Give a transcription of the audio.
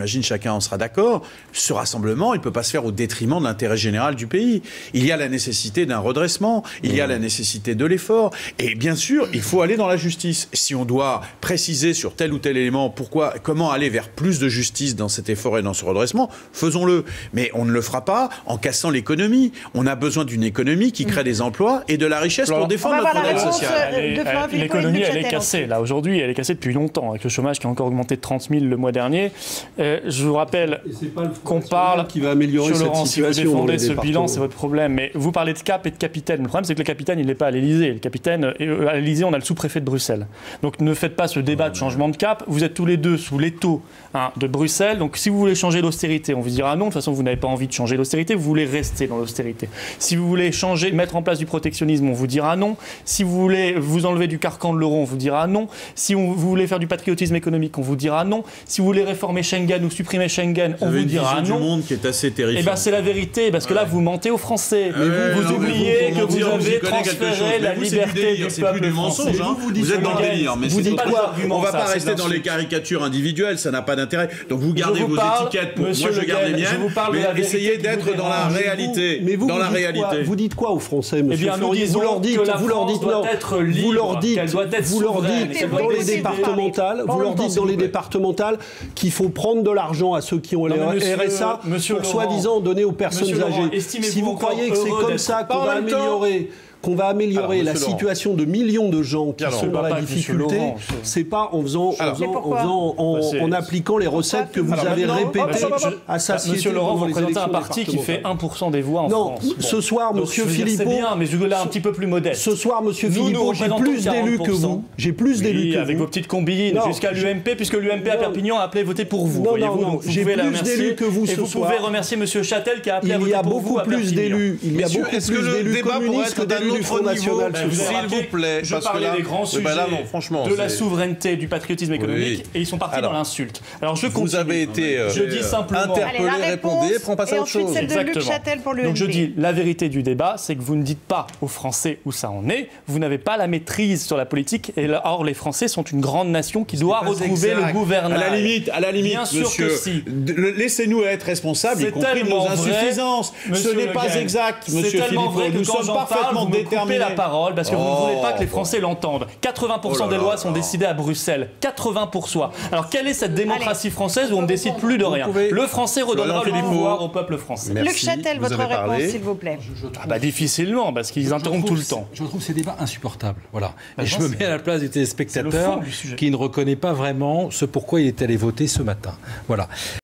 j'imagine chacun en sera d'accord, ce rassemblement, il ne peut pas se faire au détriment de l'intérêt général du pays. Il y a la nécessité d'un redressement, il y a la nécessité de l'effort, et bien sûr, il faut aller dans la justice. Si on doit préciser sur tel ou tel élément comment aller vers plus de justice dans cet effort et dans ce redressement, faisons-le. Mais on ne le fera pas en cassant l'économie. On a besoin d'une économie qui crée des emplois et de la richesse pour défendre notre modèle social. L'économie, elle est cassée. Là, aujourd'hui, elle est cassée depuis longtemps, avec le chômage qui a encore augmenté de 30 000 le mois dernier. Je vous rappelle qu'on parle... qui va améliorer cette situation. Si vous défendez ce bilan, c'est votre problème. Mais vous parlez de cap et de capitaine. Le problème, c'est que le capitaine, il n'est pas à l'Élysée. Le capitaine, à l'Élysée, on a le sous-préfet de Bruxelles. Donc ne faites pas ce débat de changement de cap. Vous êtes tous les deux sous l'étau de Bruxelles. Donc si vous voulez changer l'austérité, on vous dira non. De toute façon, vous n'avez pas envie de changer l'austérité. Vous voulez rester dans l'austérité. Si vous voulez changer, mettre en place du protectionnisme, on vous dira non. Si vous voulez vous enlever du carcan de l'euro, on vous dira non. Si vous voulez faire du patriotisme économique, on vous dira non. Si vous voulez réformer Schengen ou supprimer Schengen, on vous dira non. Du monde qui est assez terrifiant. Et ben c'est la vérité, parce que là vous mentez aux Français. Vous oubliez que vous avez transféré la liberté du peuple. C'est plus du mensonge. Vous êtes dans le délire. Mais vous dites quoi? On ne va pas rester dans les caricatures individuelles, ça n'a pas d'intérêt. Donc vous gardez vos étiquettes pour moi, je garde les miennes. Mais essayez d'être dans la réalité. Dans la réalité. Vous dites quoi aux Français, monsieur Fleury? Vous leur dites dans les départementales, vous leur dites dans les départementales qu'il faut prendre de l'argent à ceux qui ont les RSA pour soi-disant donner aux personnes âgées. Si vous croyez que c'est comme ça qu'on va améliorer la situation de millions de gens qui sont dans la difficulté, c'est pas en appliquant les recettes que vous avez répétées à satiété. Monsieur Laurent, vous représentez un parti qui fait 1% des voix en France. Non, ce soir, monsieur Philippot... C'est bien, mais je veux là un petit peu plus modeste. Ce soir, monsieur Philippot, j'ai plus d'élus que vous. J'ai plus d'élus que vous. Avec vos petites combines jusqu'à l'UMP, puisque l'UMP à Perpignan a appelé voter pour vous. Non, j'ai plus d'élus que vous ce soir. Et vous pouvez remercier monsieur Châtel qui a appelé à voter pour vous à Perpignan. Il y a beaucoup plus d'élus communistes que d'élus du Front National. S'il vous plaît, je parlais des grands sujets de la souveraineté, du patriotisme économique, et ils sont partis dans l'insulte. Alors je continue. Vous avez été interpellé, répondez, on passe à autre chose. Donc je dis, la vérité du débat, c'est que vous ne dites pas aux Français où ça en est, vous n'avez pas la maîtrise sur la politique, et or les Français sont une grande nation qui doit retrouver le gouvernement. À la limite, bien sûr monsieur, que si. Laissez-nous être responsables, y compris de nos insuffisances. Ce n'est pas exact, monsieur Philippot. Nous sommes parfaitement déterminés. La parole parce que vous ne voulez pas que les Français l'entendent. 80% des lois sont décidées à Bruxelles. 80%. Alors quelle est cette démocratie française où on ne décide plus de rien? Le Français redonnera le pouvoir au peuple français. Luc Châtel, votre réponse, s'il vous plaît. Difficilement, parce qu'ils interrompent tout le temps. Je trouve ces débats insupportables. Voilà. Et je me mets à la place du téléspectateur qui ne reconnaît pas vraiment ce pourquoi il est allé voter ce matin. Voilà.